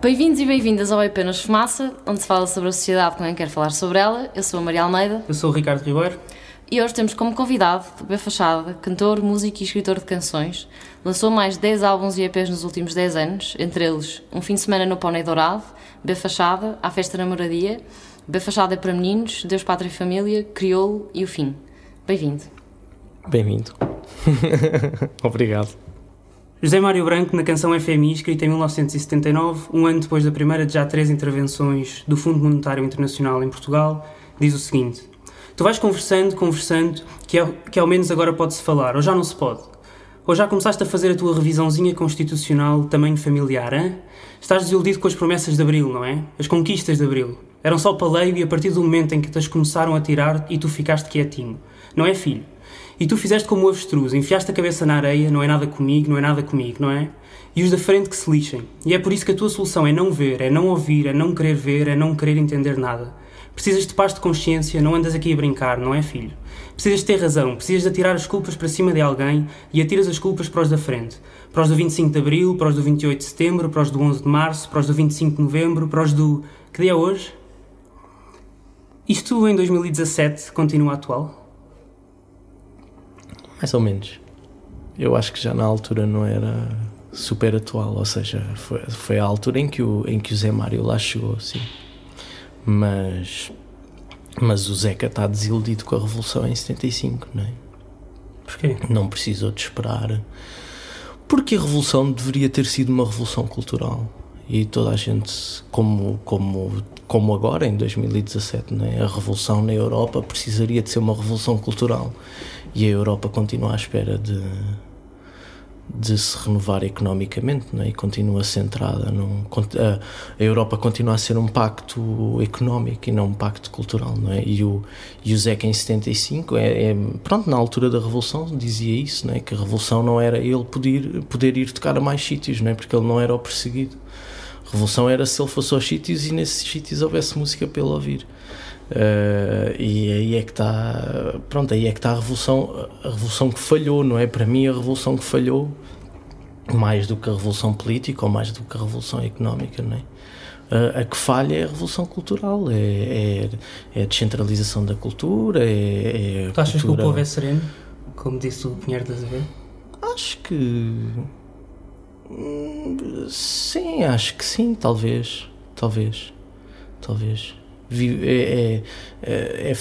Bem-vindos e bem-vindas ao Apenas Fumaça, onde se fala sobre a sociedade com quem quer falar sobre ela. Eu sou a Maria Almeida. Eu sou o Ricardo Ribeiro. E hoje temos como convidado o B Fachada, cantor, músico e escritor de canções. Lançou mais de 10 álbuns e EPs nos últimos 10 anos, entre eles Um Fim de Semana no Pônei Dourado, B Fachada, À Festa na Moradia, B Fachada é para Meninos, Deus, Pátria e Família, Crioulo e O Fim. Bem-vindo. Bem-vindo. Obrigado. José Mário Branco, na canção FMI, escrita em 1979, um ano depois da primeira de já 3 intervenções do Fundo Monetário Internacional em Portugal, diz o seguinte: tu vais conversando, que ao menos agora pode-se falar, ou já não se pode. Ou já começaste a fazer a tua revisãozinha constitucional de tamanho familiar, hein? Estás desiludido com as promessas de Abril, não é? As conquistas de Abril. Eram só paleio e a partir do momento em que te começaram a tirar e tu ficaste quietinho. Não é, filho? E tu fizeste como o avestruz, enfiaste a cabeça na areia, não é nada comigo, não é? E os da frente que se lixem. E é por isso que a tua solução é não ver, é não ouvir, é não querer ver, é não querer entender nada. Precisas de paz de consciência, não andas aqui a brincar, não é, filho? Precisas de ter razão, precisas de atirar as culpas para cima de alguém e atiras as culpas para os da frente. Para os do 25 de Abril, para os do 28 de Setembro, para os do 11 de Março, para os do 25 de Novembro, para os do... Que dia é hoje? Isto em 2017 continua atual? Mais ou menos. Eu acho que já na altura não era super atual, ou seja, foi a altura em que o Zé Mário lá chegou, sim. Mas o Zeca está desiludido com a Revolução em 75, não é? Porquê? Não precisou de esperar. Porque a Revolução deveria ter sido uma revolução cultural. E toda a gente, como agora, em 2017, não é? A Revolução na Europa precisaria de ser uma revolução cultural. E a Europa continua à espera de se renovar economicamente, não é? E continua centrada a Europa continua a ser um pacto económico e não um pacto cultural, não é? E o Zeca em 75 pronto, na altura da Revolução dizia isso, não é? Que a Revolução não era ele poder ir tocar a mais sítios, não é? Porque ele não era o perseguido. A Revolução era se ele fosse aos sítios e nesses sítios houvesse música para ele ouvir. E aí é que está, pronto, aí é que está a revolução que falhou, não é? Para mim a revolução que falhou, mais do que a revolução política ou mais do que a revolução económica, não é? A que falha é a revolução cultural, é a descentralização da cultura, Tu achas que o povo é sereno, como disse o Pinheiro de Azevedo? Acho que sim, acho que sim, talvez.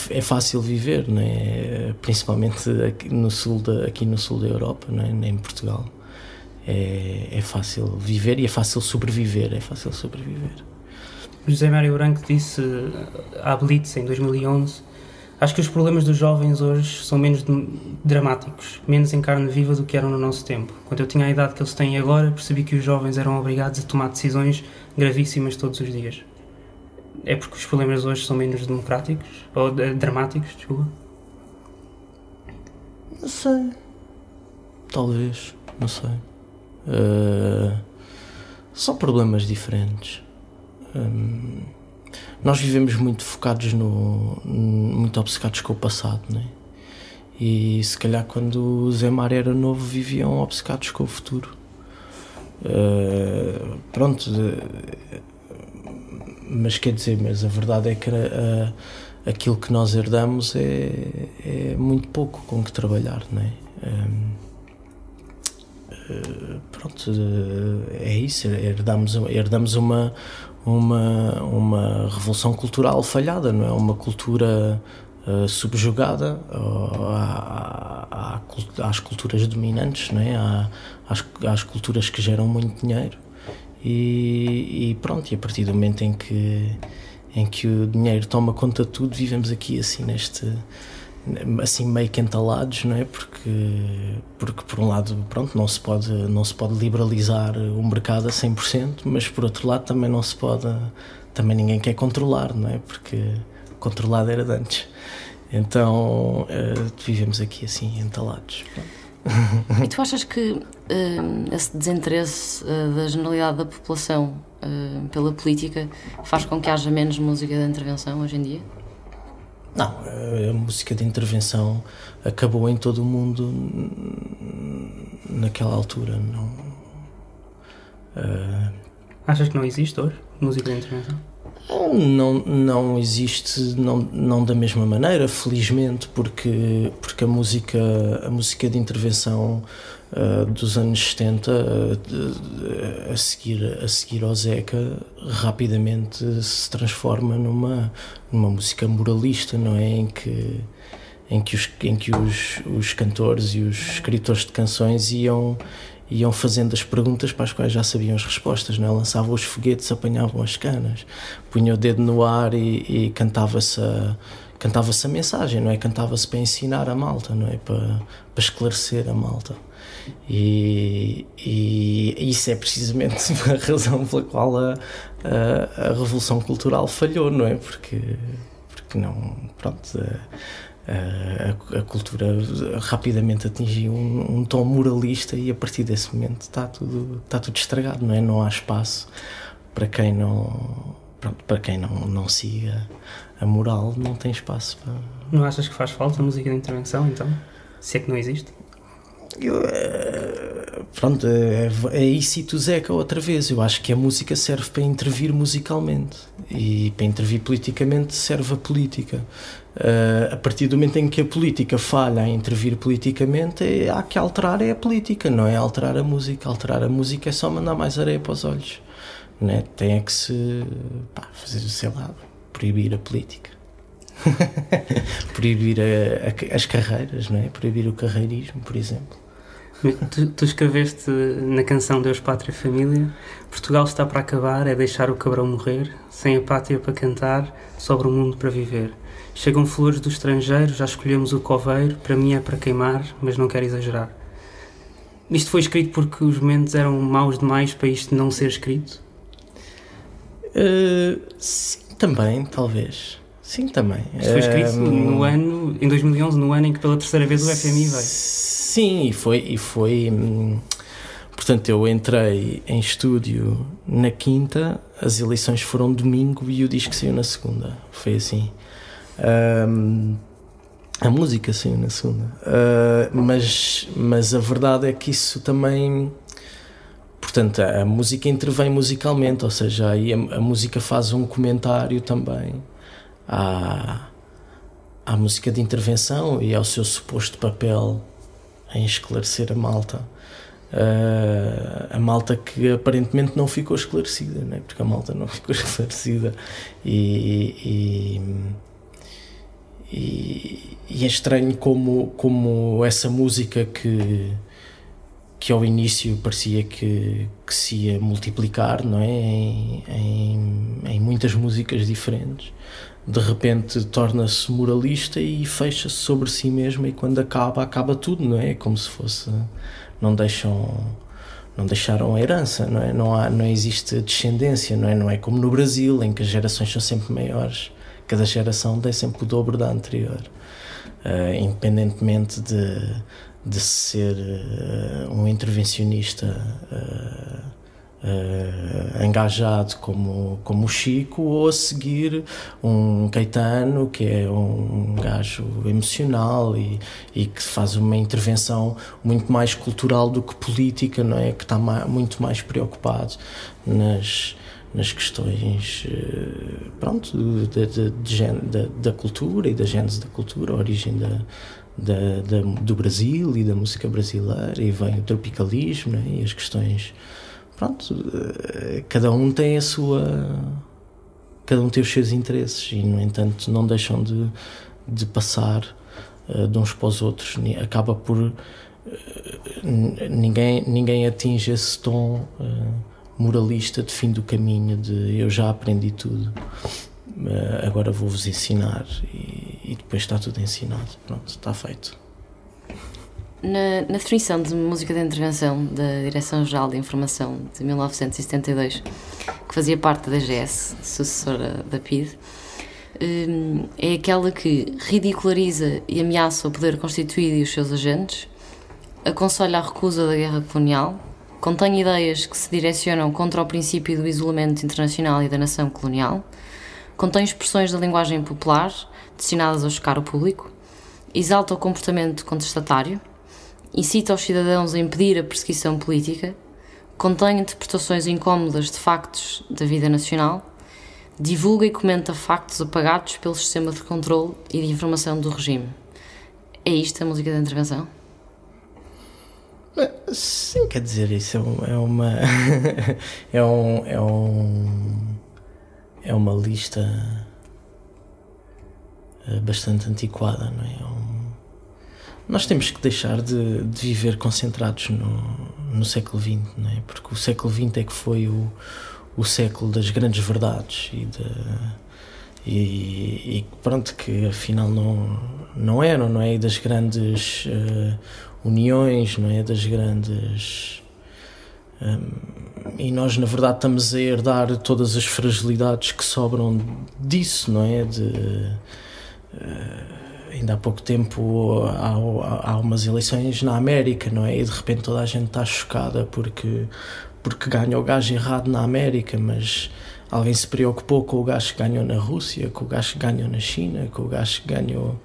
É fácil viver, não é? Principalmente aqui no sul da Europa, não é? Nem em Portugal. É fácil viver e é fácil sobreviver. José Mário Branco disse à Blitz em 2011: acho que os problemas dos jovens hoje são menos dramáticos, menos em carne viva do que eram no nosso tempo. Quando eu tinha a idade que eles têm agora, percebi que os jovens eram obrigados a tomar decisões gravíssimas todos os dias. É porque os problemas hoje são menos democráticos? Ou dramáticos, desculpa? Não sei. Talvez, não sei. São problemas diferentes. Nós vivemos muito focados muito obcecados com o passado, não é? E se calhar quando o Zé Mário era novo viviam obcecados com o futuro. Mas quer dizer, mas a verdade é que aquilo que nós herdamos é muito pouco com que trabalhar, não é? É isso, herdamos uma revolução cultural falhada, não é? Uma cultura subjugada às culturas dominantes, não é? Às culturas que geram muito dinheiro. E a partir do momento em que o dinheiro toma conta de tudo, vivemos aqui assim assim meio que entalados, não é? Porque por um lado, pronto, não se pode liberalizar o mercado a 100%, mas por outro lado também ninguém quer controlar, não é? Porque controlado era de antes. Então vivemos aqui assim entalados. Pronto. E tu achas que esse desinteresse da generalidade da população pela política faz com que haja menos música de intervenção hoje em dia? Não, a música de intervenção acabou em todo o mundo naquela altura. Não, Achas que não existe hoje música de intervenção? Não existe, não da mesma maneira, felizmente, porque a música de intervenção dos anos 70, a seguir ao Zeca, rapidamente se transforma numa música moralista, não é? Em que os cantores e os escritores de canções iam fazendo as perguntas para as quais já sabiam as respostas, não é? Lançavam os foguetes, apanhavam as canas, punham o dedo no ar e cantava-se a mensagem, não é? Cantava-se para ensinar a malta, não é? Para esclarecer a malta. E isso é precisamente a razão pela qual a Revolução Cultural falhou, não é? Porque não, pronto... A cultura rapidamente atingiu um tom moralista e a partir desse momento está tudo estragado, não é? Não há espaço para quem não siga a moral, não tem espaço para... Não achas que faz falta a música de intervenção, então? Se é que não existe? É isso e tu, Zeca, outra vez. Eu acho que a música serve para intervir musicalmente e para intervir politicamente serve a política. A partir do momento em que a política falha a intervir politicamente, há que alterar a política, não é alterar a música. Alterar a música é só mandar mais areia para os olhos, não é? Tem que se fazer, sei lá, proibir a política. Proibir as carreiras, não é? Proibir o carreirismo, por exemplo. Tu escreveste na canção Deus, Pátria, Família: Portugal está para acabar, é deixar o cabrão morrer, sem a pátria para cantar, sobra o mundo para viver. Chegam flores do estrangeiro, já escolhemos o coveiro, para mim é para queimar, mas não quero exagerar. Isto foi escrito porque os momentos eram maus demais para isto não ser escrito? Sim, também, talvez. Sim, também. Isto foi escrito em 2011, no ano em que pela terceira vez o FMI veio. Sim, e foi portanto, eu entrei em estúdio na quinta, as eleições foram domingo e o disco saiu na segunda. Foi assim. A música saiu na segunda. Mas a verdade é que isso também... Portanto, a música intervém musicalmente, ou seja, aí a música faz um comentário também à música de intervenção e ao seu suposto papel em esclarecer a malta. A malta que aparentemente não ficou esclarecida, não é? Porque a malta não ficou esclarecida e é estranho como essa música que ao início parecia que se ia multiplicar, não é? Em muitas músicas diferentes, de repente torna-se moralista e fecha-se sobre si mesma, e quando acaba tudo, não é? É como se fosse... Não deixaram a herança, não é? Não existe descendência, não é? Não é como no Brasil, em que as gerações são sempre maiores. Cada geração tem sempre o dobro da anterior. Independentemente de ser um intervencionista engajado como o Chico, ou a seguir um Caetano, que é um gajo emocional e que faz uma intervenção muito mais cultural do que política, não é? Que está muito mais preocupado nas questões da cultura e da gênese da cultura, a origem do Brasil e da música brasileira, e vem o tropicalismo, né? E as questões, cada um tem os seus interesses e, no entanto, não deixam de passar de uns para os outros. Acaba por ninguém atinge esse tom moralista de fim do caminho, de eu já aprendi tudo, agora vou-vos ensinar, e depois está tudo ensinado. Pronto, está feito. Na definição de música de intervenção da Direção-Geral de Informação de 1972, que fazia parte da DGS, sucessora da PIDE, é aquela que ridiculariza e ameaça o poder constituído e os seus agentes, aconselha a recusa da guerra colonial, contém ideias que se direcionam contra o princípio do isolamento internacional e da nação colonial, contém expressões da linguagem popular destinadas a chocar o público, exalta o comportamento contestatário, incita os cidadãos a impedir a perseguição política, contém interpretações incómodas de factos da vida nacional, divulga e comenta factos apagados pelo sistema de controle e de informação do regime. É isto a música da intervenção? Sim, quer dizer, isso é uma lista bastante antiquada, não é? Nós temos que deixar de viver concentrados no século XX, não é? Porque o século XX é que foi o século das grandes verdades e pronto, que afinal não eram, não é? E das grandes uniões, não é? Das grandes... e nós, na verdade, estamos a herdar todas as fragilidades que sobram disso, não é? Ainda há pouco tempo há umas eleições na América, não é? E de repente toda a gente está chocada porque ganha o gajo errado na América, mas alguém se preocupou com o gajo que ganhou na Rússia, com o gajo que ganhou na China, com o gajo que ganhou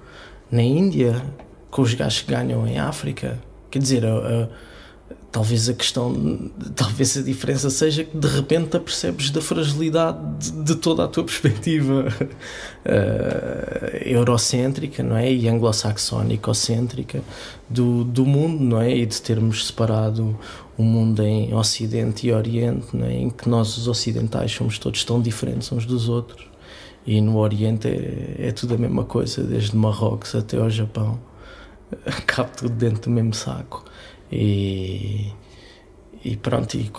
na Índia, com os gajos que ganham em África. Quer dizer, talvez a diferença seja que de repente te apercebes da fragilidade de toda a tua perspectiva eurocêntrica, não é? E anglo-saxónico-cêntrica do mundo, não é? E de termos separado o mundo em Ocidente e Oriente, não é? Em que nós, os ocidentais, somos todos tão diferentes uns dos outros, e no Oriente é tudo a mesma coisa, desde Marrocos até ao Japão, cabe tudo dentro do mesmo saco. E pronto, e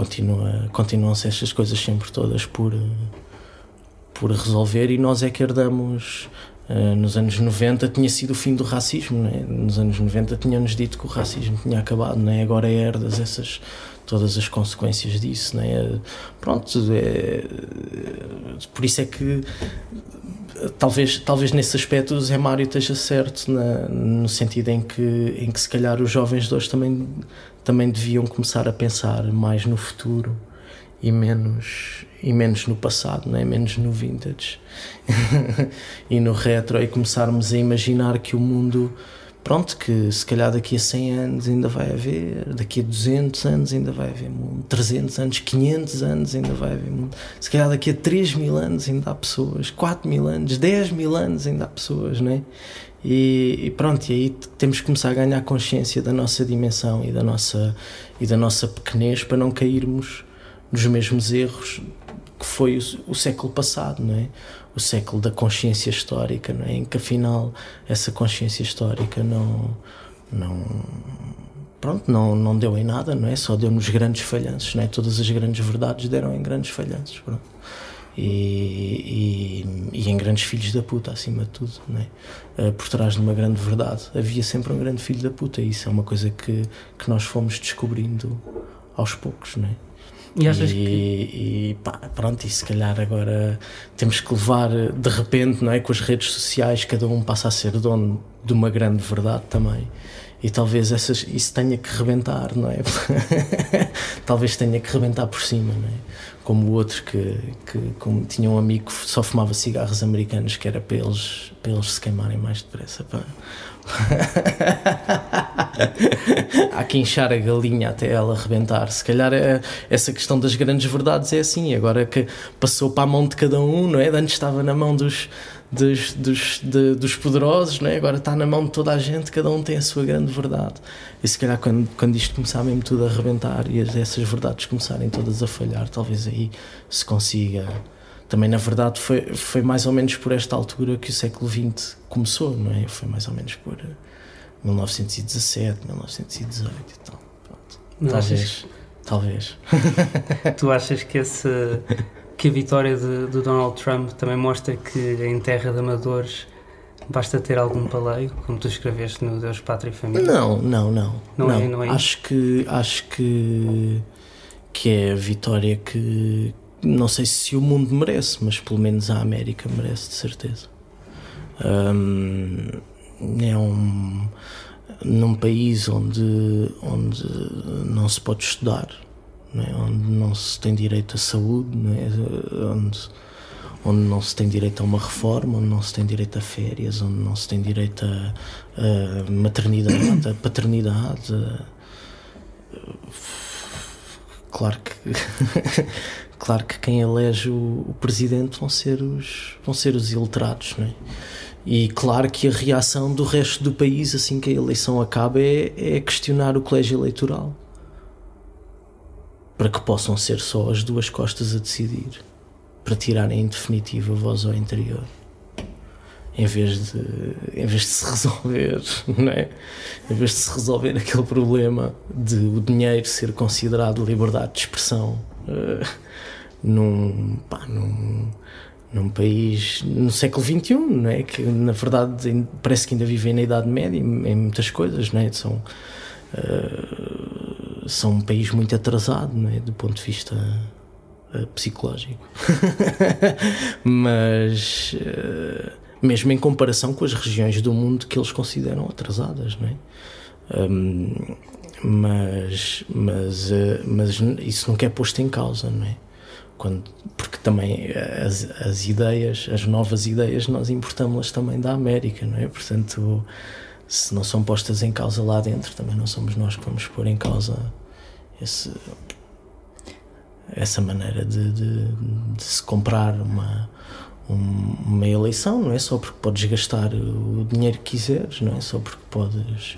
continuam-se estas coisas sempre todas por resolver, e nós é que herdamos. Nos anos 90 tinha sido o fim do racismo, não é? Nos anos 90 tinham-nos dito que o racismo tinha acabado, não é? Agora herdas todas as consequências disso, não é? Pronto, por isso é que talvez nesse aspecto o Zé Mário esteja certo, no sentido em que se calhar os jovens de hoje também deviam começar a pensar mais no futuro e menos no passado, não é? Menos no vintage e no retro, e começarmos a imaginar que o mundo, pronto, que se calhar daqui a 100 anos ainda vai haver, daqui a 200 anos ainda vai haver mundo, 300 anos, 500 anos ainda vai haver mundo, se calhar daqui a 3.000 anos ainda há pessoas, 4.000 anos, 10.000 anos ainda há pessoas, não é? E pronto, e aí temos que começar a ganhar consciência da nossa dimensão e da nossa pequenez, para não cairmos nos mesmos erros que foi o século passado, não é? O século da consciência histórica, não é? Em que afinal essa consciência histórica não deu em nada, não é? Só deu nos grandes falhanços, não é? Todas as grandes verdades deram em grandes falhanços, pronto. E em grandes filhos da puta, acima de tudo, não é? Por trás de uma grande verdade havia sempre um grande filho da puta, e isso é uma coisa que nós fomos descobrindo aos poucos, não é? E achas pronto, e se calhar agora temos que levar, de repente, não é? Com as redes sociais, cada um passa a ser dono de uma grande verdade também, e talvez isso tenha que rebentar, não é? Talvez tenha que rebentar por cima, não é? Como o outro como tinha um amigo que só fumava cigarros americanos, que era para eles se queimarem mais depressa, pá. Há que inchar a galinha até ela arrebentar. Se calhar essa questão das grandes verdades é assim, agora que passou para a mão de cada um, não é? Antes estava na mão dos poderosos, não é? Agora está na mão de toda a gente, cada um tem a sua grande verdade. E se calhar quando isto começar mesmo tudo a arrebentar e essas verdades começarem todas a falhar, talvez aí se consiga. Também, na verdade, foi mais ou menos por esta altura que o século XX começou, não é? Foi mais ou menos por 1917, 1918 e tal. Pronto. Talvez. Tu achas que a vitória de Donald Trump também mostra que em terra de amadores basta ter algum paleio, como tu escreveste no Deus, Pátria e Família? Não. Acho que é a vitória que não sei se o mundo merece, mas pelo menos a América merece, de certeza. Num país onde não se pode estudar, não é? Onde não se tem direito à saúde, não é? Onde não se tem direito a uma reforma, onde não se tem direito a férias, onde não se tem direito a maternidade, a paternidade, claro que claro que quem elege o presidente vão ser os iletrados, não é? E claro que a reação do resto do país assim que a eleição acaba é questionar o colégio eleitoral, para que possam ser só as duas costas a decidir, para tirarem em definitivo a voz ao interior, em vez de se resolver, não é? Em vez de se resolver aquele problema de o dinheiro ser considerado liberdade de expressão num país no século XXI, não é? Que na verdade parece que ainda vivem na Idade Média em muitas coisas, não é? São um país muito atrasado, não é? Do ponto de vista psicológico. Mas mesmo em comparação com as regiões do mundo que eles consideram atrasadas, não é? Mas isso nunca é posto em causa, não é? Porque também as ideias, as novas ideias, nós importamos-las também da América, não é? Portanto, se não são postas em causa lá dentro, também não somos nós que vamos pôr em causa essa maneira de se comprar uma eleição, não é só porque podes gastar o dinheiro que quiseres, não é só porque podes,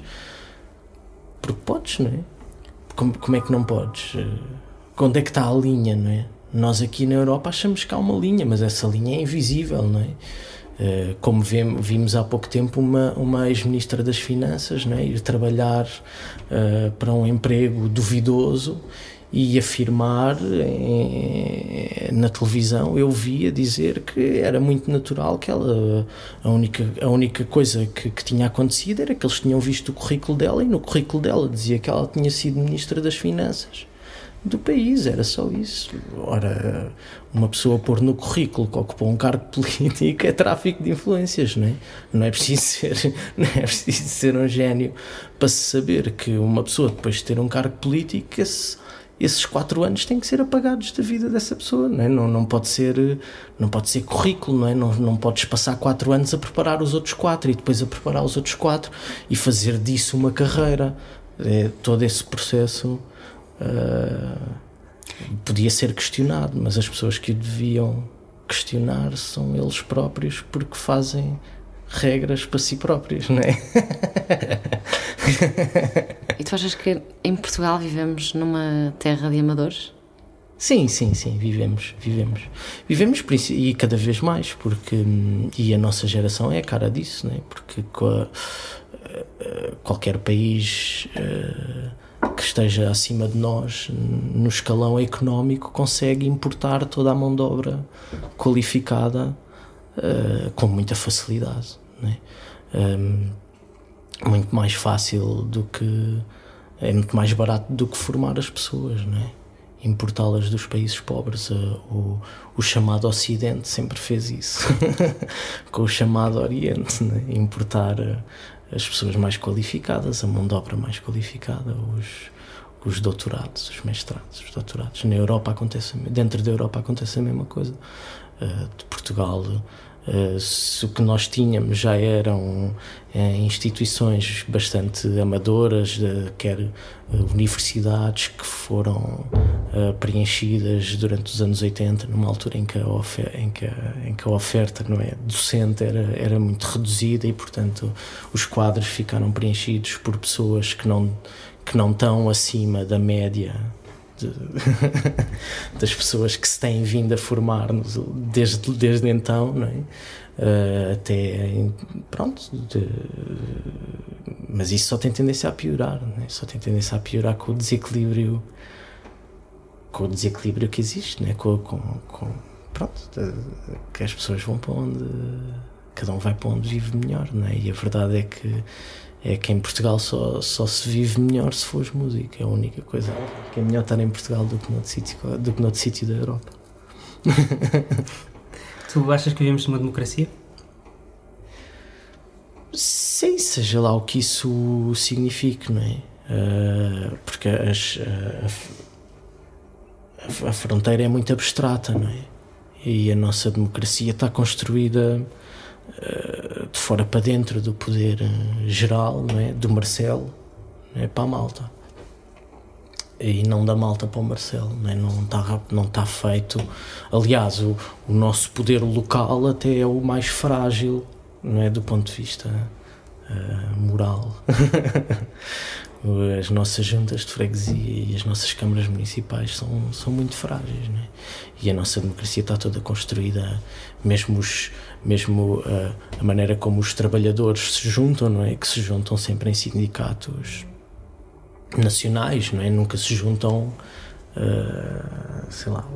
não é? Como é que não podes? Onde é que está a linha, não é? Nós aqui na Europa achamos que há uma linha, mas essa linha é invisível, não é? Como vimos há pouco tempo uma ex-ministra das Finanças, não é? Ir trabalhar para um emprego duvidoso e afirmar na televisão, eu via dizer que era muito natural que ela, a única coisa que tinha acontecido era que eles tinham visto o currículo dela, e no currículo dela dizia que ela tinha sido ministra das Finanças do país, era só isso. Ora, uma pessoa pôr no currículo que ocupou um cargo político é tráfico de influências, não é? Não é preciso ser um gênio para se saber que uma pessoa, depois de ter um cargo político, esses 4 anos têm que ser apagados da vida dessa pessoa, não é? Não pode ser currículo, não é? Não podes passar 4 anos a preparar os outros 4 e depois a preparar os outros 4 e fazer disso uma carreira. Todo esse processo podia ser questionado, mas as pessoas que o deviam questionar são eles próprios, porque fazem regras para si próprios, não é? E tu achas que em Portugal vivemos numa terra de amadores? Sim, vivemos e cada vez mais, porque e a nossa geração é a cara disso, não é? Porque qualquer país que esteja acima de nós no escalão económico consegue importar toda a mão de obra qualificada com muita facilidade, não é? Muito mais fácil é muito mais barato do que formar as pessoas, não é? Importá-las dos países pobres. O chamado Ocidente sempre fez isso com o chamado Oriente, não é? Importar as pessoas mais qualificadas, a mão de obra mais qualificada, os doutorados, os mestrados, os doutorados. Dentro da Europa acontece a mesma coisa. De Portugal, se o que nós tínhamos já eram instituições bastante amadoras, quer universidades que foram preenchidas durante os anos 80, numa altura em que a oferta, não é, docente era muito reduzida, e portanto os quadros ficaram preenchidos por pessoas que não estão acima da média das pessoas que se têm vindo a formar desde então, não é? Mas isso só tem tendência a piorar, não é? Só tem tendência a piorar com o desequilíbrio que existe, não é? Que as pessoas vão para onde cada um vai para onde vive melhor, não é? E a verdade é que em Portugal só se vive melhor se fores músico. É a única coisa que é melhor estar em Portugal do que noutro sítio da Europa. Tu achas que vivemos numa democracia? Sim, seja lá o que isso signifique, não é? Porque a fronteira é muito abstrata, não é? E a nossa democracia está construída de fora para dentro do poder geral, não é? Do Marcelo, não é? Para a malta. e não da Malta para o Marcelo, né? Não está feito. Aliás, o nosso poder local até é o mais frágil, não é, do ponto de vista moral. As nossas juntas de freguesia e as nossas câmaras municipais são muito frágeis, não é? E a nossa democracia está toda construída, mesmo a maneira como os trabalhadores se juntam, não é? Que se juntam sempre em sindicatos nacionais, não é? Nunca se juntam, sei lá,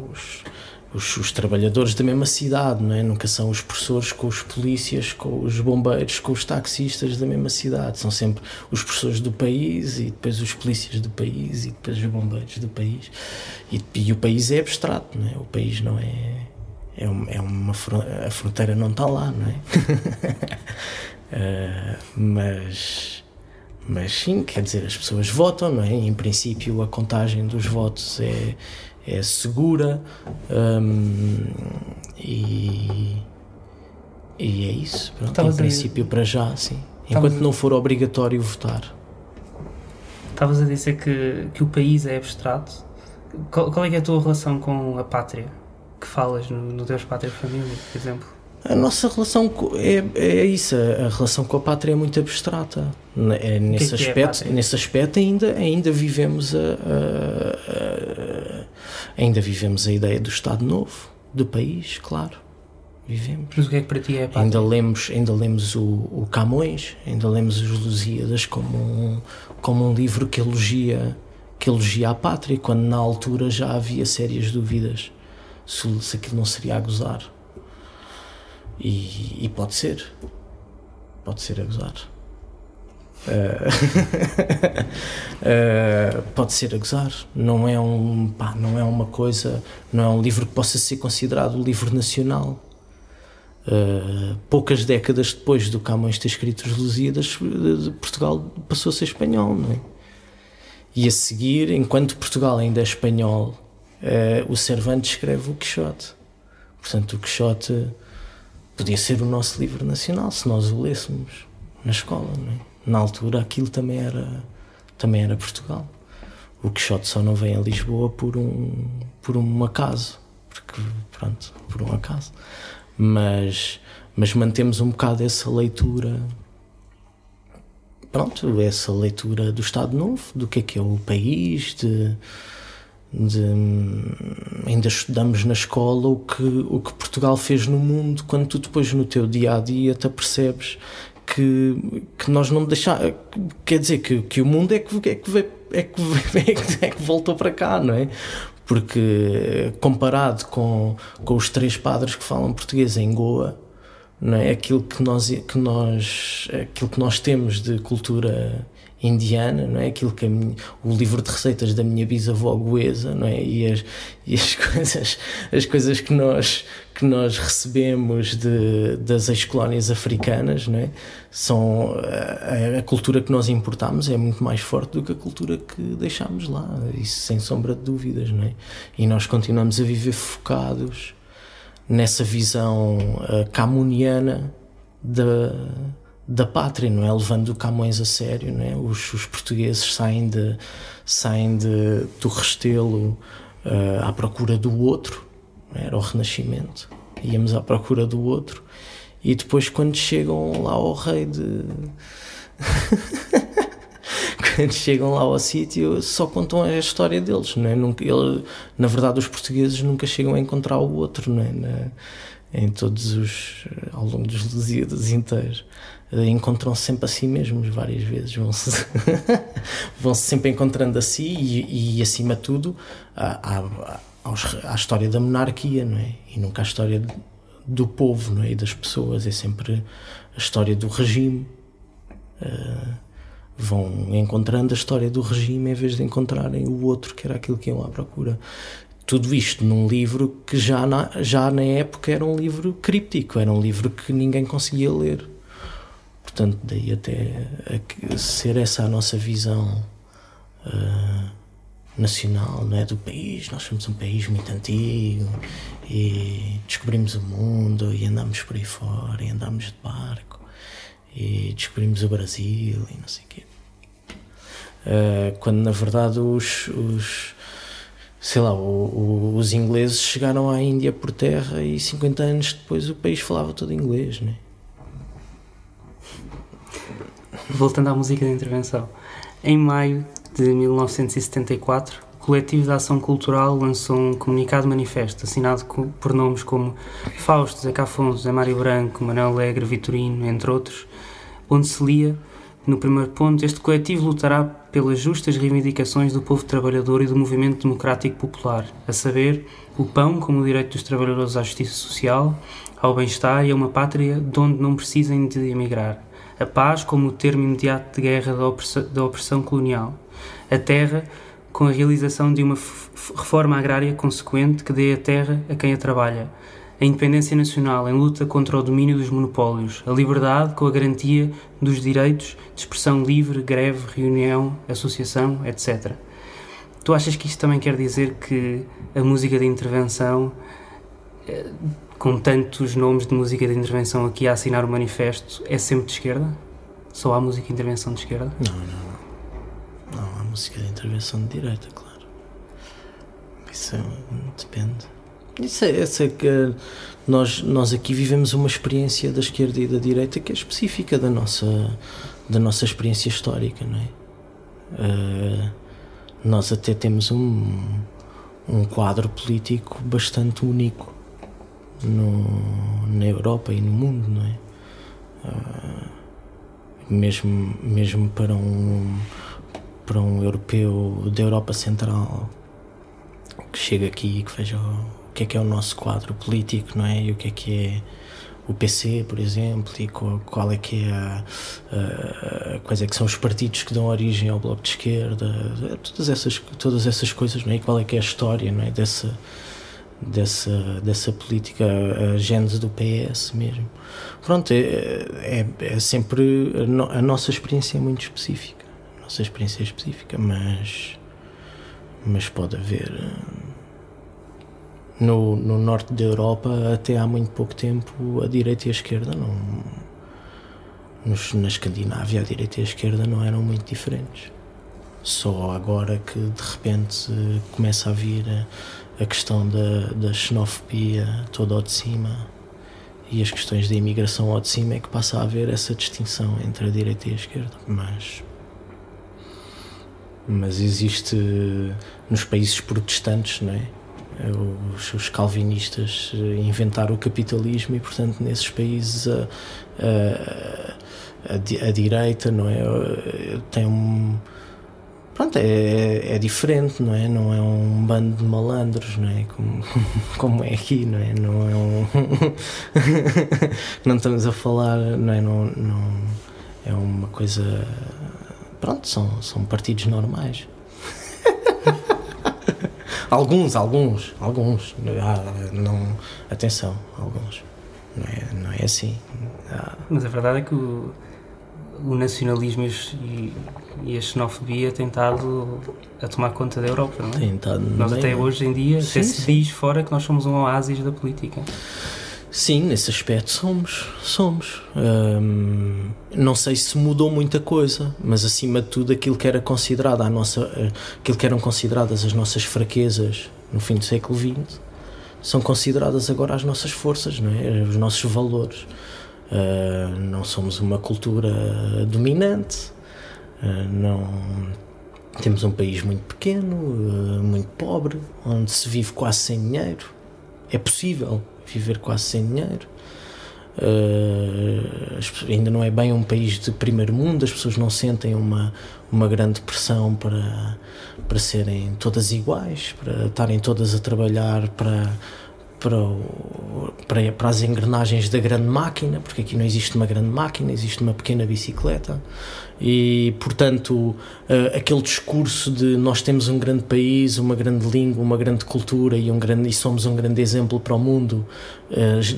os trabalhadores da mesma cidade, não é? Nunca são os professores com os polícias, com os bombeiros, com os taxistas da mesma cidade. São sempre os professores do país e depois os polícias do país e depois os bombeiros do país. E o país é abstrato, não é? O país não é... a fronteira não está lá, não é? Mas sim, quer dizer, as pessoas votam, não é? Em princípio, a contagem dos votos é segura, e é isso. Pronto, em princípio, para já, sim. Enquanto não for obrigatório votar. Estavas a dizer que o país é abstrato. Qual é que é a tua relação com a pátria? Que falas no Deus, Pátria e Família, por exemplo? A nossa relação é isso, a relação com a pátria é muito abstrata. Nesse aspecto ainda vivemos a ideia do Estado Novo, do país, claro. Vivemos. Mas o que é que para ti é a pátria? Ainda lemos o Camões, ainda lemos os Lusíadas como um livro que elogia a pátria, quando na altura já havia sérias dúvidas se aquilo não seria a gozar. E pode ser a gozar. Pode ser a gozar. Não é uma coisa, não é um livro que possa ser considerado o livro nacional. Poucas décadas depois do Camões ter escrito os Lusíadas, Portugal passou a ser espanhol, não é? E a seguir, enquanto Portugal ainda é espanhol, o Cervantes escreve o Quixote. Portanto, o Quixote podia ser o nosso livro nacional se nós o lêssemos na escola, não é? Na altura aquilo também era Portugal. O Quixote só não vem a Lisboa por um acaso, por um acaso. Mas mantemos um bocado essa leitura, essa leitura do Estado Novo, do que é o país, ainda estudamos na escola o que Portugal fez no mundo, quando tu depois no teu dia-a-dia te apercebes que nós não deixamos, quer dizer, que o mundo é que voltou para cá, não é? Porque comparado com os 3 padres que falam português em Goa, não é? Aquilo que nós temos de cultura indiana, não é? Aquilo que o livro de receitas da minha bisavó goesa, não é? E as coisas que nós recebemos das ex-colónias africanas, não é? São a cultura que nós importamos é muito mais forte do que a cultura que deixámos lá, isso sem sombra de dúvidas, não é? E nós continuamos a viver focados nessa visão camuniana da pátria, não é? Levando o Camões a sério, não é? Os portugueses saem do Restelo à procura do outro, não é? Era o Renascimento, íamos à procura do outro, e depois quando chegam lá ao rei quando chegam lá ao sítio só contam a história deles, não é? Na verdade os portugueses nunca chegam a encontrar o outro, não é? Ao longo dos Lusíadas inteiros encontram-se sempre a si mesmos várias vezes, vão-se sempre encontrando a si e acima de tudo à história da monarquia, não é? E nunca à história do povo, não é? E das pessoas, é sempre a história do regime. Vão encontrando a história do regime em vez de encontrarem o outro, que era aquilo que iam à procura. Tudo isto num livro que já na época era um livro críptico, era um livro que ninguém conseguia ler. Portanto, daí até ser essa a nossa visão nacional, não é? Do país. Nós somos um país muito antigo e descobrimos o mundo e andamos por aí fora e andamos de barco e descobrimos o Brasil e não sei o quê. quando na verdade sei lá, os ingleses chegaram à Índia por terra e 50 anos depois o país falava todo inglês, né? Voltando à música de intervenção, em maio de 1974, o Coletivo de Ação Cultural lançou um comunicado manifesto assinado por nomes como Fausto, Zeca Afonso, Zé Mário Branco, Manuel Alegre, Vitorino, entre outros, onde se lia, no primeiro ponto: este coletivo lutará pelas justas reivindicações do povo trabalhador e do movimento democrático popular, a saber, o pão como o direito dos trabalhadores à justiça social, ao bem-estar e a uma pátria de onde não precisem de emigrar, a paz como o termo imediato de guerra da opressão colonial, a terra com a realização de uma reforma agrária consequente que dê a terra a quem a trabalha, a independência nacional em luta contra o domínio dos monopólios, a liberdade com a garantia dos direitos de expressão livre, greve, reunião, associação, etc. Tu achas que isto também quer dizer que a música de intervenção, com tantos nomes de música de intervenção aqui a assinar o manifesto, é sempre de esquerda? Só há música de intervenção de esquerda? Não, há música de intervenção de direita, claro. Isso depende. Isso é que nós aqui vivemos uma experiência da esquerda e da direita que é específica da nossa experiência histórica, não é? Nós até temos um quadro político bastante único na Europa e no mundo, não é? Mesmo para um europeu da Europa Central que chega aqui e que veja o que é o nosso quadro político, não é? E o que é o PC, por exemplo, e qual é que é quais é que são os partidos que dão origem ao Bloco de Esquerda, todas essas coisas, não é? E qual é que é a história, não é? dessa política, a gênese do PS mesmo. Pronto, é sempre a nossa experiência é muito específica. A nossa experiência é específica, mas pode haver. No norte da Europa, até há muito pouco tempo, a direita e a esquerda na Escandinávia, a direita e a esquerda não eram muito diferentes. Só agora que de repente começa a vir a questão da xenofobia toda ao de cima e as questões da imigração ao de cima é que passa a haver essa distinção entre a direita e a esquerda. Mas existe nos países protestantes, não é? Os calvinistas inventaram o capitalismo e, portanto, nesses países a direita, não é? Tem pronto, é diferente, não é? Não é um bando de malandros, não é? Como é aqui, não é? Não é não estamos a falar, não é? Não é uma coisa. Pronto, são partidos normais. Alguns. Não, atenção, alguns. Não é assim. Mas a verdade é que o nacionalismo e a xenofobia têm estado a tomar conta da Europa, não é? Nós até hoje em dia até se diz fora que nós somos um oásis da política. Sim, nesse aspecto somos. Não sei se mudou muita coisa, mas acima de tudo aquilo que era considerado aquilo que eram consideradas as nossas fraquezas no fim do século XX são consideradas agora as nossas forças, não é? Os nossos valores. Não somos uma cultura dominante, não temos um país muito pequeno, muito pobre, onde se vive quase sem dinheiro. É possível viver quase sem dinheiro. Ainda não é bem um país de primeiro mundo, as pessoas não sentem uma grande pressão para serem todas iguais, para estarem todas a trabalhar para as engrenagens da grande máquina, porque aqui não existe uma grande máquina, existe uma pequena bicicleta. E, portanto, aquele discurso de nós temos um grande país, uma grande língua, uma grande cultura e somos um grande exemplo para o mundo,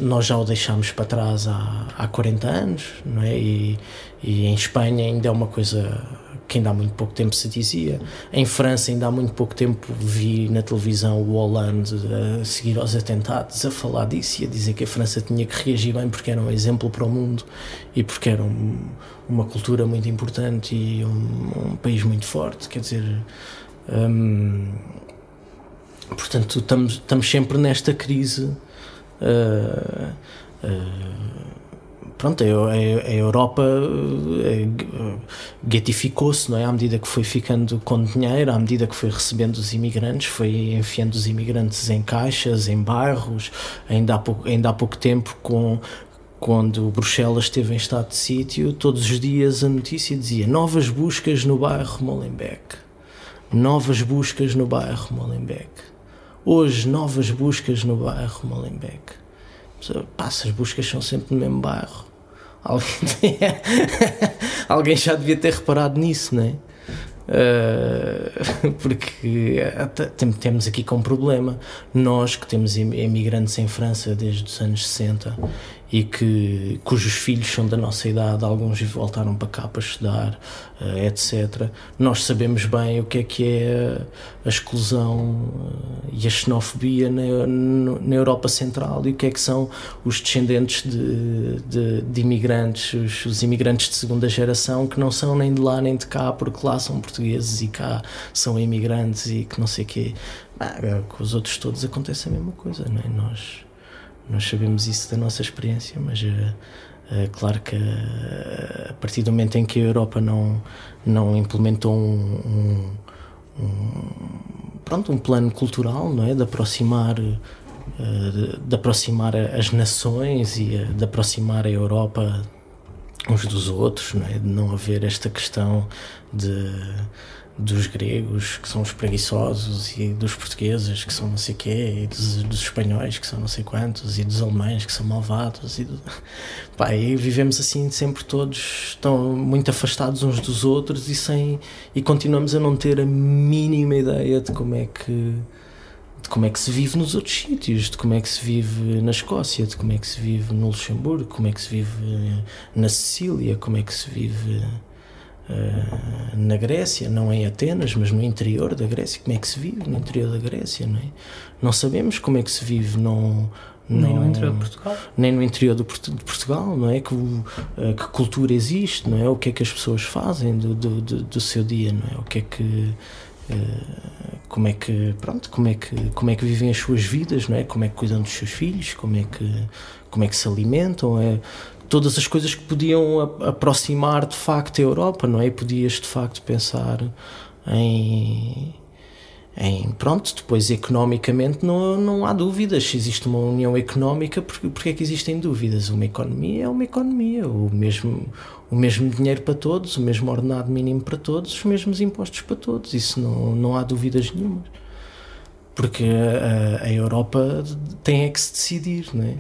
nós já o deixámos para trás há 40 anos, não é? E em Espanha ainda é uma coisa que ainda há muito pouco tempo se dizia. Em França ainda há muito pouco tempo vi na televisão o Hollande a seguir aos atentados a falar disso e a dizer que a França tinha que reagir bem porque era um exemplo para o mundo e porque era uma cultura muito importante e um país muito forte, quer dizer... portanto, estamos sempre nesta crise. Pronto, a Europa getificou-se, não é? À medida que foi ficando com dinheiro, à medida que foi recebendo os imigrantes, foi enfiando os imigrantes em caixas, em bairros. Ainda há pouco tempo, quando Bruxelas esteve em estado de sítio, todos os dias a notícia dizia: novas buscas no bairro Molenbeek. Novas buscas no bairro Molenbeek. Hoje, novas buscas no bairro Molenbeek. As buscas são sempre no mesmo bairro. Alguém já devia ter reparado nisso, não é? Porque temos aqui com um problema. Nós que temos imigrantes em França desde os anos 60 e cujos filhos são da nossa idade, alguns voltaram para cá para estudar, etc. Nós sabemos bem o que é a exclusão e a xenofobia na Europa Central e o que são os descendentes de imigrantes, os imigrantes de segunda geração que não são nem de lá nem de cá, porque lá são portugueses e cá são imigrantes e que não sei o quê. Com os outros todos acontece a mesma coisa, não é? Nós sabemos isso da nossa experiência, mas claro que a partir do momento em que a Europa não implementou um plano cultural, não é? De aproximar as nações e de aproximar a Europa uns dos outros, não é? De não haver esta questão dos gregos, que são os preguiçosos, e dos portugueses, que são não sei quê, e dos espanhóis, que são não sei quantos, e dos alemães, que são malvados. E vivemos assim sempre todos tão muito afastados uns dos outros e continuamos a não ter a mínima ideia de como é que se vive nos outros sítios, de como é que se vive na Escócia, de como é que se vive no Luxemburgo, como é que se vive na Sicília, como é que se vive na Grécia, não em Atenas, mas no interior da Grécia. Como é que se vive no interior da Grécia, não é? Não sabemos como é que se vive nem no interior de Portugal. Nem no interior de Portugal, não é? Que cultura existe, não é? O que é que as pessoas fazem do seu dia, não é? O que é que... como é que vivem as suas vidas, não é? Como é que cuidam dos seus filhos, como é que se alimentam, todas as coisas que podiam aproximar de facto a Europa, não é? E podias de facto pensar depois economicamente não há dúvidas. Se existe uma união económica, porque é que existem dúvidas? Uma economia é uma economia, o mesmo dinheiro para todos, o mesmo ordenado mínimo para todos, os mesmos impostos para todos, isso não há dúvidas nenhuma, porque a Europa tem é que se decidir, não é?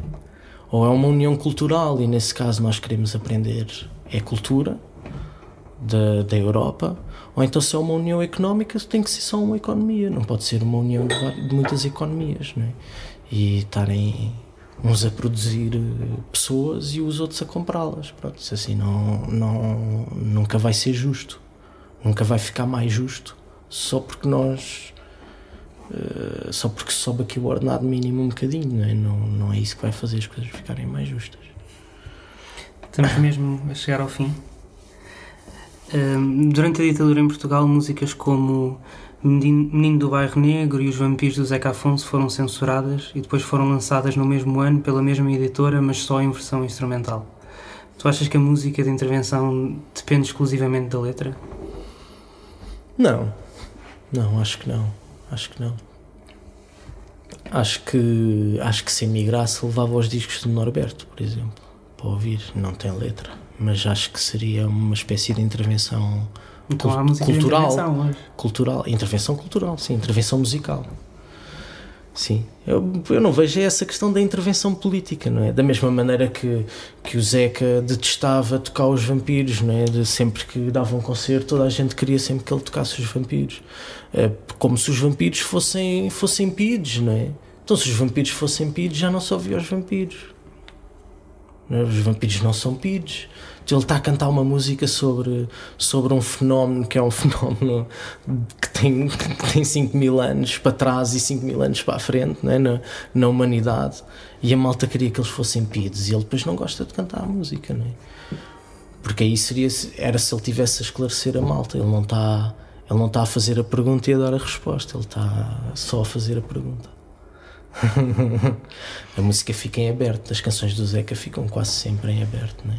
Ou é uma união cultural, e nesse caso nós queremos aprender cultura da Europa, ou então se é uma união económica tem que ser só uma economia, não pode ser uma união de muitas economias, não é? E estarem uns a produzir pessoas e os outros a comprá-las. Pronto, isso assim nunca vai ser justo, nunca vai ficar mais justo só porque sobe aqui o ordenado mínimo um bocadinho, não é? Não é isso que vai fazer as coisas ficarem mais justas. Estamos mesmo a chegar ao fim. Durante a ditadura em Portugal, músicas como Menino do Bairro Negro e Os Vampiros do Zeca Afonso foram censuradas e depois foram lançadas no mesmo ano pela mesma editora, mas só em versão instrumental. Tu achas que a música de intervenção depende exclusivamente da letra? Não, acho que não. Acho que se emigrasse levava os discos do Norberto, por exemplo, para ouvir. Não tem letra, mas acho que seria uma espécie de intervenção então, há música cultural. Intervenção cultural, sim, intervenção musical. Sim, eu não vejo essa questão da intervenção política, não é? Da mesma maneira que o Zeca detestava tocar os Vampiros, não é? Sempre que dava um concerto, toda a gente queria sempre que ele tocasse os Vampiros. Como se os Vampiros fossem pidos, não é? Então, se os Vampiros fossem pidos, já não se ouvia os Vampiros. Não é? Os Vampiros não são pidos. Ele está a cantar uma música sobre um fenómeno que é um fenómeno que tem 5.000 anos para trás e 5.000 anos para a frente, não é? Na humanidade, e a malta queria que eles fossem pidos, e ele depois não gosta de cantar a música, não é? Porque aí era se ele tivesse a esclarecer a malta. Ele não está a fazer a pergunta e a dar a resposta, ele está só a fazer a pergunta. A música fica em aberto, as canções do Zeca ficam quase sempre em aberto, não é?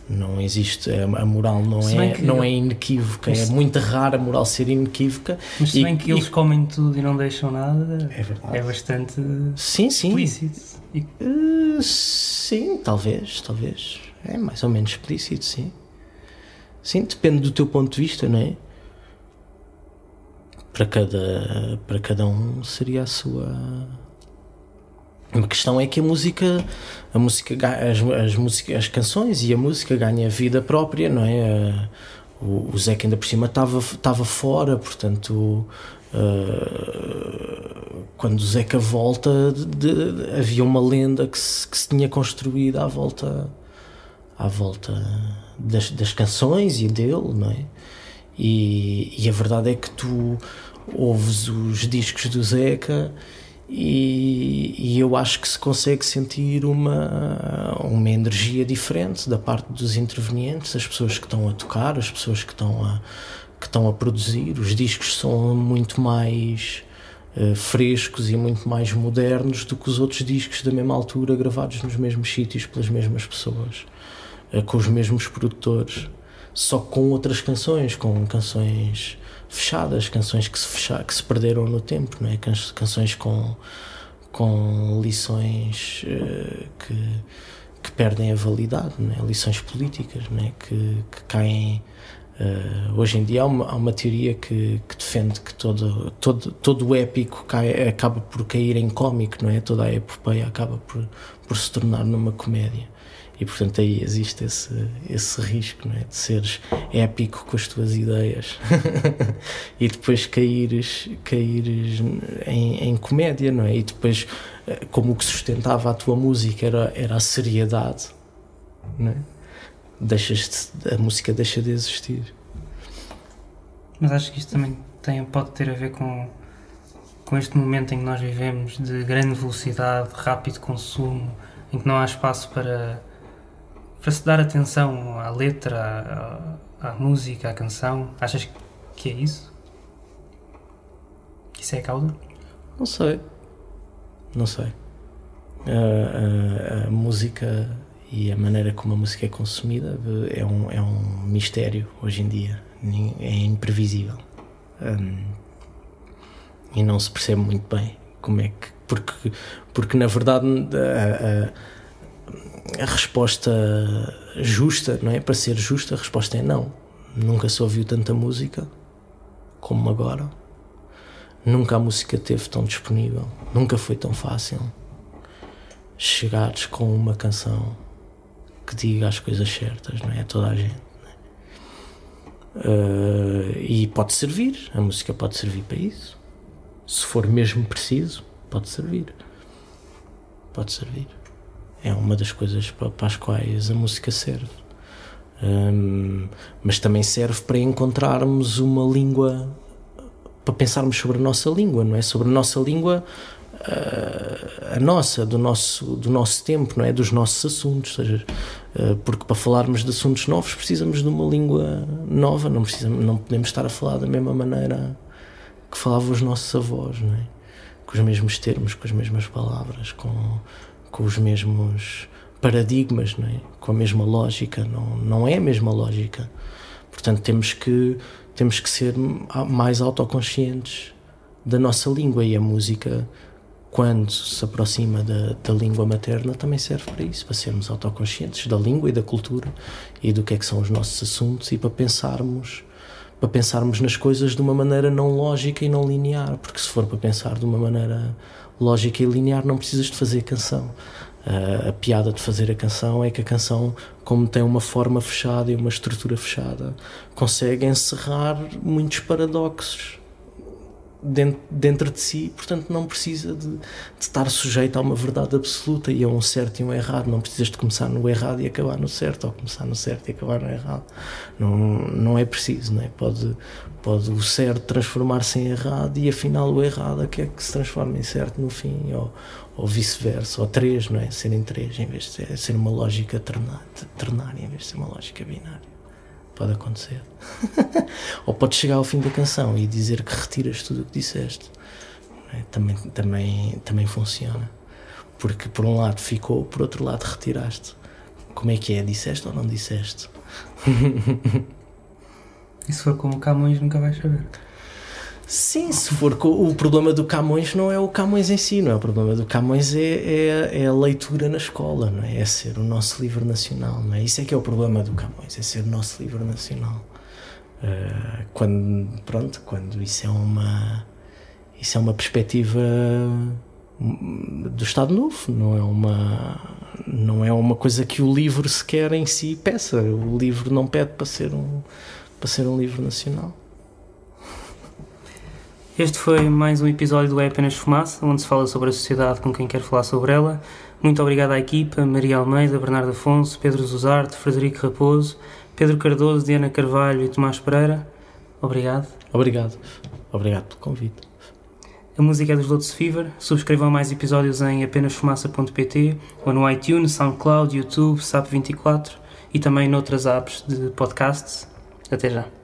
Não existe, a moral não é inequívoca, é muito raro a moral ser inequívoca. Mas se bem que eles comem tudo e não deixam nada, é verdade. É bastante sim. explícito. Sim, talvez. É mais ou menos explícito, sim. Sim, depende do teu ponto de vista, não é? Para cada um seria a sua... A questão é que a música as canções e a música ganha vida própria, não é? O Zeca ainda por cima estava fora, portanto... quando o Zeca volta, havia uma lenda que se tinha construído à volta das canções e dele, não é? E a verdade é que tu ouves os discos do Zeca e eu acho que se consegue sentir uma energia diferente da parte dos intervenientes, as pessoas que estão a tocar, as pessoas que estão a produzir. Os discos são muito mais frescos e muito mais modernos do que os outros discos da mesma altura, gravados nos mesmos sítios pelas mesmas pessoas, com os mesmos produtores, só com outras canções, com canções fechadas, canções que se perderam no tempo, não é? Canções com lições que perdem a validade, não é? Lições políticas, não é? Que caem. Hoje em dia há uma teoria que defende que todo o épico acaba por cair em cómico, não é? Toda a epopeia acaba por se tornar numa comédia. E portanto aí existe esse risco, não é? De seres épico com as tuas ideias e depois caíres em comédia, não é? E depois, como o que sustentava a tua música era a seriedade, não é? A música deixa de existir. Mas acho que isto também pode ter a ver com este momento em que nós vivemos, de grande velocidade, rápido consumo, em que não há espaço para se dar atenção à letra, à música, à canção. Achas que é isso? Que isso é a causa? Não sei. A música e a maneira como a música é consumida é um mistério hoje em dia. É imprevisível. E não se percebe muito bem como é que... Porque na verdade... A resposta justa, não é? Para ser justa, a resposta é não. Nunca se ouviu tanta música como agora. Nunca a música esteve tão disponível. Nunca foi tão fácil chegares com uma canção que diga as coisas certas, não é? A toda a gente. E pode servir. A música pode servir para isso. Se for mesmo preciso, pode servir. É uma das coisas para as quais a música serve. Mas também serve para encontrarmos uma língua, para pensarmos sobre a nossa língua, não é? Sobre a nossa língua, a nossa, do nosso tempo, não é? Dos nossos assuntos. Ou seja, porque para falarmos de assuntos novos precisamos de uma língua nova, não podemos estar a falar da mesma maneira que falavam os nossos avós, não é? Com os mesmos termos, com as mesmas palavras, com os mesmos paradigmas, não é? Com a mesma lógica, não é a mesma lógica. Portanto, temos que ser mais autoconscientes da nossa língua, e a música, quando se aproxima da língua materna, também serve para isso, para sermos autoconscientes da língua e da cultura e do que é que são os nossos assuntos, e para pensarmos nas coisas de uma maneira não lógica e não linear, porque se for para pensar de uma maneira lógica e linear, não precisas de fazer canção. A piada de fazer a canção é que a canção, como tem uma forma fechada e uma estrutura fechada, consegue encerrar muitos paradoxos dentro de si, portanto não precisa de estar sujeito a uma verdade absoluta e a um certo e um errado. Não precisas de começar no errado e acabar no certo, ou começar no certo e acabar no errado. Não é preciso, não é? Pode o certo transformar-se em errado e afinal o errado é que se transforma em certo no fim, ou vice-versa, ou três, não é? Serem três em vez de ser uma lógica ternária em vez de ser uma lógica binária. Pode acontecer. Ou podes chegar ao fim da canção e dizer que retiras tudo o que disseste. Também funciona. Porque por um lado ficou, por outro lado retiraste. Como é que é? Disseste ou não disseste? E se for como o Camões, nunca vais saber. Sim, se for o problema do Camões não é o Camões em si, não é? O problema do Camões é a leitura na escola, não é? É ser o nosso livro nacional, não é? Isso é que é o problema do Camões, é ser o nosso livro nacional. Quando isso é uma perspectiva do Estado Novo, não é uma coisa que o livro sequer em si peça. O livro não pede para ser um livro nacional. Este foi mais um episódio do É Apenas Fumaça, onde se fala sobre a sociedade com quem quer falar sobre ela. Muito obrigado à equipa, Maria Almeida, Bernardo Afonso, Pedro Zuzarte, Frederico Raposo, Pedro Cardoso, Diana Carvalho e Tomás Pereira. Obrigado. Obrigado pelo convite. A música é dos Lotus Fever. Subscrevam mais episódios em apenasfumaça.pt ou no iTunes, SoundCloud, YouTube, SAP24 e também noutras apps de podcasts. Até já.